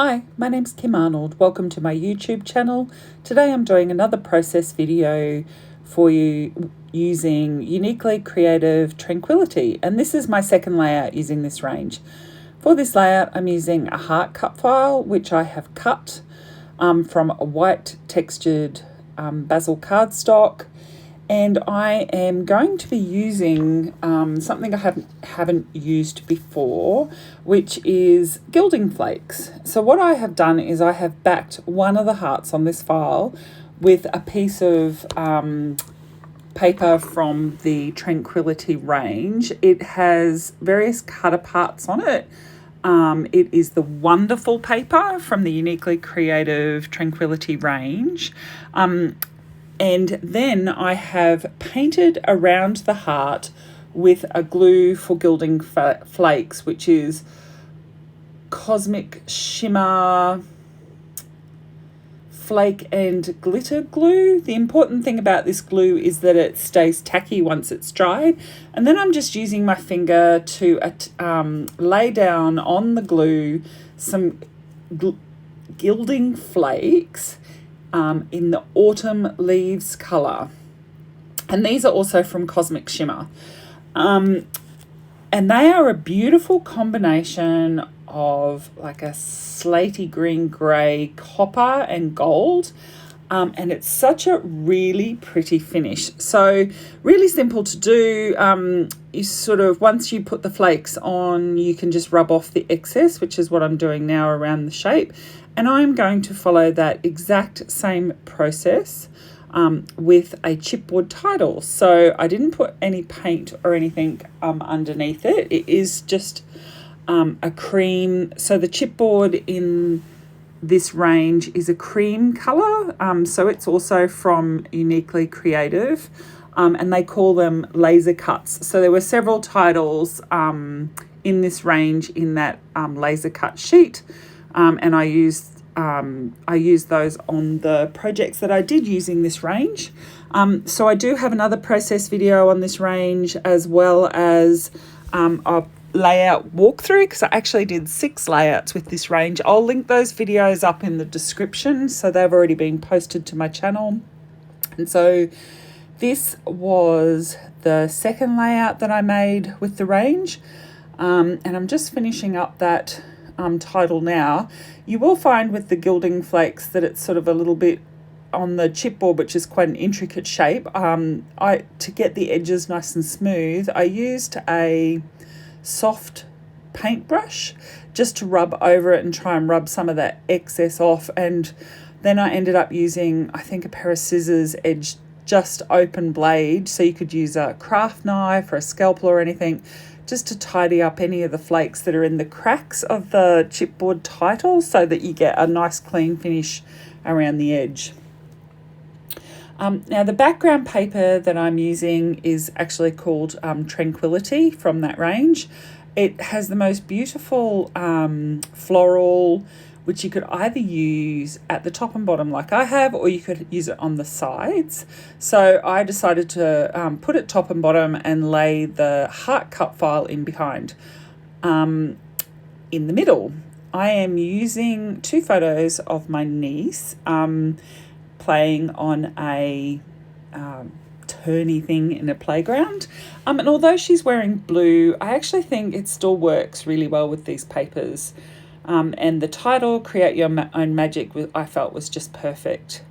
Hi, my name's Kim Arnold. Welcome to my YouTube channel. Today I'm doing another process video for you using Uniquely Creative Tranquility, and this is my second layout using this range. For this layout I'm using a heart cut file which I have cut from a white textured basil cardstock, and I am going to be using something I haven't used before, which is gilding flakes. So what I have done is I have backed one of the hearts on this file with a piece of paper from the Tranquility range. It has various cut aparts on it. It is the wonderful paper from the Uniquely Creative Tranquility range. And then I have painted around the heart with a glue for gilding flakes, which is Cosmic Shimmer Flake and Glitter glue. The important thing about this glue is that it stays tacky once it's dried. And then I'm just using my finger to lay down on the glue some gilding flakes in the autumn leaves colour, and these are also from Cosmic Shimmer, and they are a beautiful combination of like a slaty green grey, copper and gold, and it's such a really pretty finish. So really simple to do. You sort of, once you put the flakes on, you can just rub off the excess, which is what I'm doing now around the shape. And I'm going to follow that exact same process with a chipboard title. So I didn't put any paint or anything underneath it. It is just a cream. So the chipboard in this range is a cream colour. So it's also from Uniquely Creative, and they call them laser cuts. So there were several titles in this range in that laser cut sheet. And I used those on the projects that I did using this range. So I do have another process video on this range, as well as a layout walkthrough, because I actually did 6 layouts with this range. I'll link those videos up in the description, so they've already been posted to my channel. And so this was the second layout that I made with the range, and I'm just finishing up that title now. You will find with the gilding flakes that it's sort of a little bit on the chipboard, which is quite an intricate shape. To get the edges nice and smooth, I used a soft paintbrush just to rub over it and try and rub some of that excess off. And then I ended up using, I think, a pair of scissors edged just open blade, so you could use a craft knife or a scalpel or anything, just to tidy up any of the flakes that are in the cracks of the chipboard title, so that you get a nice clean finish around the edge. Now the background paper that I'm using is actually called Tranquility from that range. It has the most beautiful floral, which you could either use at the top and bottom like I have, or you could use it on the sides. So I decided to put it top and bottom and lay the heart cut file in behind. In the middle, I am using 2 photos of my niece playing on a turny thing in a playground. And although she's wearing blue, I actually think it still works really well with these papers. And the title, Create Your Own Magic, I felt was just perfect.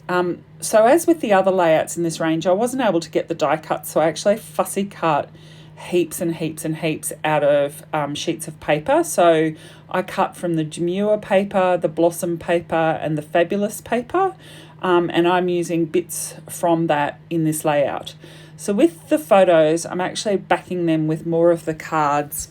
So as with the other layouts in this range, I wasn't able to get the die cut, so I actually fussy cut heaps and heaps and heaps out of sheets of paper. So I cut from the Demure paper, the Blossom paper, and the Fabulous paper, and I'm using bits from that in this layout. So with the photos, I'm actually backing them with more of the cards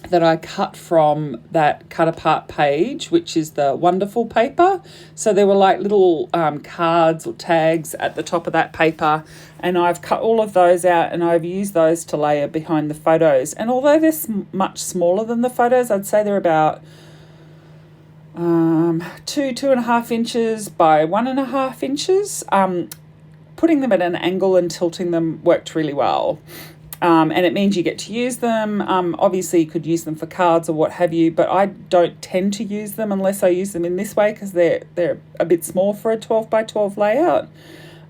that I cut from that cut apart page, which is the wonderful paper. So there were like little cards or tags at the top of that paper, and I've cut all of those out and I've used those to layer behind the photos. And although they're much smaller than the photos, I'd say they're about 2.5 inches by 1.5 inches. Putting them at an angle and tilting them worked really well. And it means you get to use them. Obviously, you could use them for cards or what have you, but I don't tend to use them unless I use them in this way because they're a bit small for a 12 by 12 layout.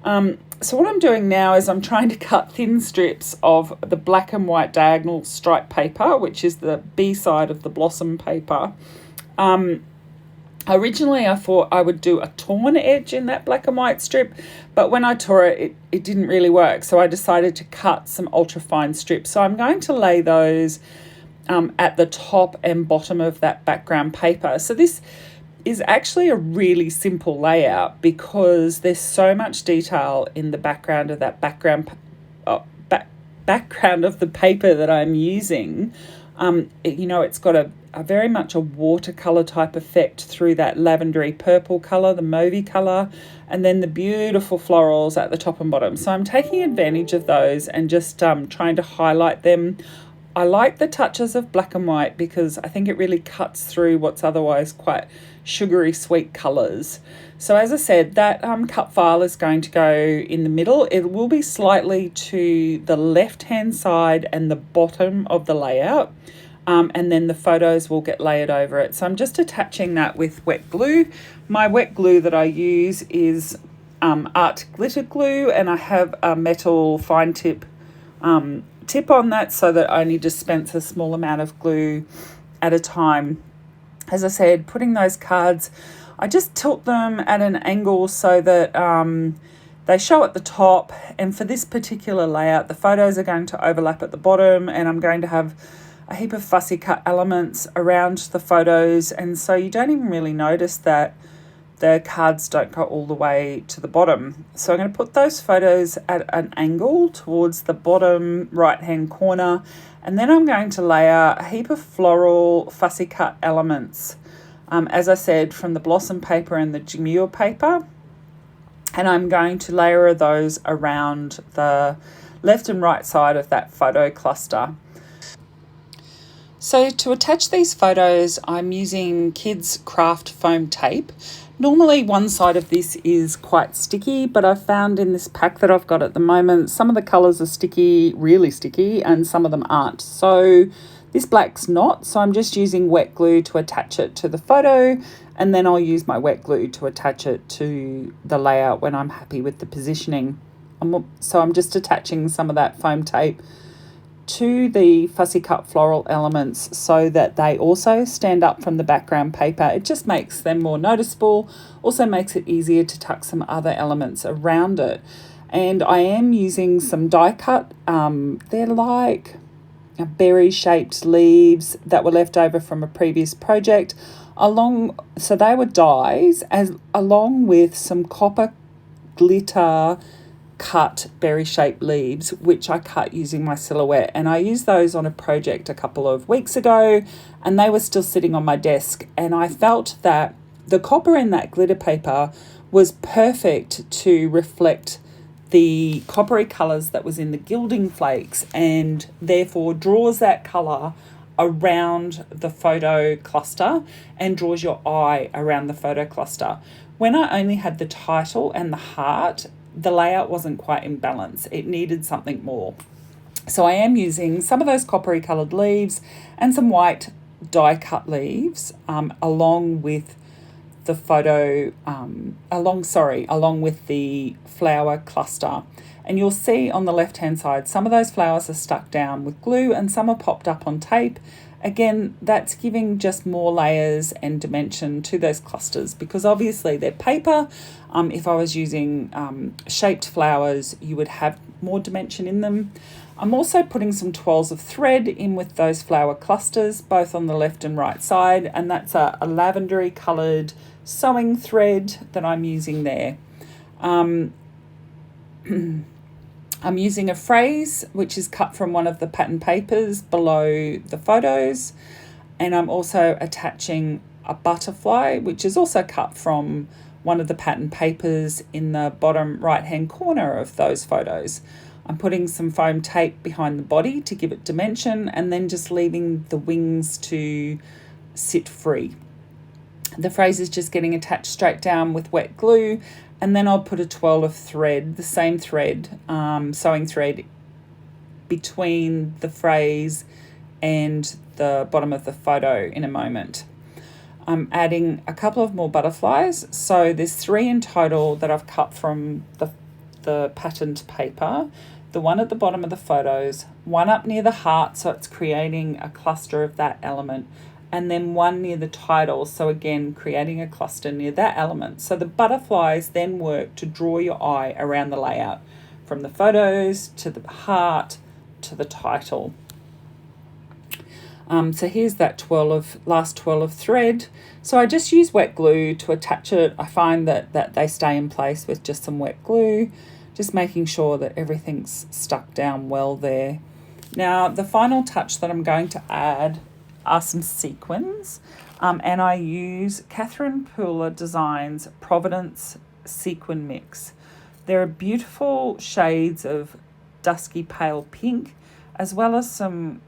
So what I'm doing now is I'm trying to cut thin strips of the black and white diagonal stripe paper, which is the B side of the blossom paper. Originally, I thought I would do a torn edge in that black and white strip, but when I tore it, it didn't really work. So I decided to cut some ultra fine strips. So I'm going to lay those at the top and bottom of that background paper. So this is actually a really simple layout because there's so much detail in the background of that background of the paper that I'm using. It's got a very much a watercolor type effect through that lavendery purple color, the mauvey color, and then the beautiful florals at the top and bottom. So I'm taking advantage of those and just trying to highlight them. I like the touches of black and white because I think it really cuts through what's otherwise quite sugary sweet colors. So as I said, that cut file is going to go in the middle. It will be slightly to the left hand side and the bottom of the layout. And then the photos will get layered over it. So I'm just attaching that with wet glue. My wet glue that I use is art glitter glue, and I have a metal fine tip on that so that I only dispense a small amount of glue at a time. As I said, putting those cards, I just tilt them at an angle so that they show at the top. And for this particular layout, the photos are going to overlap at the bottom, and I'm going to have a heap of fussy cut elements around the photos, and so you don't even really notice that the cards don't go all the way to the bottom. So I'm going to put those photos at an angle towards the bottom right hand corner, and then I'm going to layer a heap of floral fussy cut elements, as I said, from the blossom paper and the demure paper, and I'm going to layer those around the left and right side of that photo cluster. So to attach these photos, I'm using Kids Craft foam tape. Normally one side of this is quite sticky, but I've found in this pack that I've got at the moment, some of the colours are sticky, really sticky, and some of them aren't. So this black's not, so I'm just using wet glue to attach it to the photo, and then I'll use my wet glue to attach it to the layout when I'm happy with the positioning. So I'm just attaching some of that foam tape to the fussy cut floral elements so that they also stand up from the background paper. It just makes them more noticeable, also makes it easier to tuck some other elements around it. And I am using some die cut. They're like berry shaped leaves that were left over from a previous project. So they were dies along with some copper glitter cut berry shaped leaves, which I cut using my Silhouette, and I used those on a project a couple of weeks ago, and they were still sitting on my desk, and I felt that the copper in that glitter paper was perfect to reflect the coppery colours that was in the gilding flakes, and therefore draws that colour around the photo cluster and draws your eye around the photo cluster. When I only had the title and the heart, the layout wasn't quite in balance. It needed something more. So I am using some of those coppery coloured leaves and some white die cut leaves along with the along with the flower cluster. And you'll see on the left hand side, some of those flowers are stuck down with glue and some are popped up on tape. Again, that's giving just more layers and dimension to those clusters because obviously they're paper. If I was using shaped flowers, you would have more dimension in them. I'm also putting some twirls of thread in with those flower clusters, both on the left and right side, and that's a lavendery coloured sewing thread that I'm using there. I'm using a phrase which is cut from one of the pattern papers below the photos, and I'm also attaching a butterfly which is also cut from one of the pattern papers in the bottom right hand corner of those photos. I'm putting some foam tape behind the body to give it dimension and then just leaving the wings to sit free. The phrase is just getting attached straight down with wet glue, and then I'll put a twirl of thread, the same thread, sewing thread, between the phrase and the bottom of the photo in a moment. I'm adding a couple of more butterflies. So there's 3 in total that I've cut from the patterned paper. The one at the bottom of the photos, one up near the heart, so it's creating a cluster of that element, and then one near the title, so again creating a cluster near that element. So the butterflies then work to draw your eye around the layout, from the photos to the heart to the title. So here's that last twirl of thread. So I just use wet glue to attach it. I find that they stay in place with just some wet glue, just making sure that everything's stuck down well there. Now the final touch that I'm going to add are some sequins, and I use Catherine Pooler Designs Providence Sequin Mix. There are beautiful shades of dusky pale pink, as well as some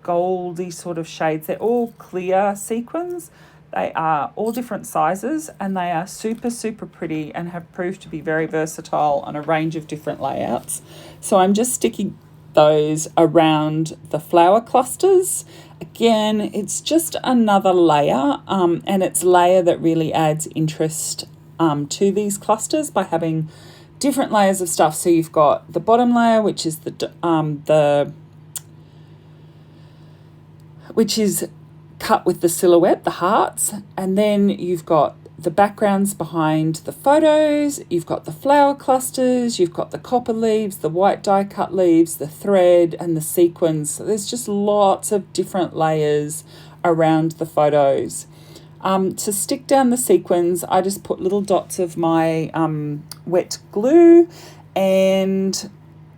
goldy sort of shades. They're all clear sequins. They are all different sizes, and they are super, super pretty and have proved to be very versatile on a range of different layouts. So I'm just sticking those around the flower clusters. Again, it's just another layer, and it's layer that really adds interest to these clusters by having different layers of stuff. So you've got the bottom layer, which is which is cut with the silhouette, the hearts, and then you've got the backgrounds behind the photos, you've got the flower clusters, you've got the copper leaves, the white die cut leaves, the thread, and the sequins. So there's just lots of different layers around the photos. To stick down the sequins, I just put little dots of my wet glue and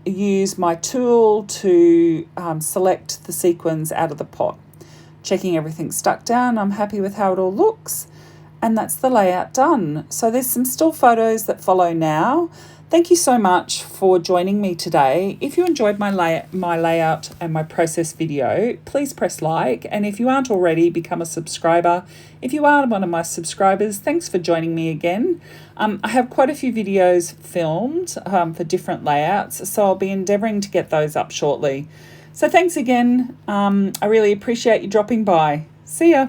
use my tool to select the sequins out of the pot. Checking everything's stuck down, I'm happy with how it all looks, and that's the layout done. So there's some still photos that follow now. Thank you so much for joining me today. If you enjoyed my layout and my process video, please press like, and if you aren't already, become a subscriber. If you are one of my subscribers, thanks for joining me again. I have quite a few videos filmed for different layouts, so I'll be endeavouring to get those up shortly. So thanks again. I really appreciate you dropping by. See ya.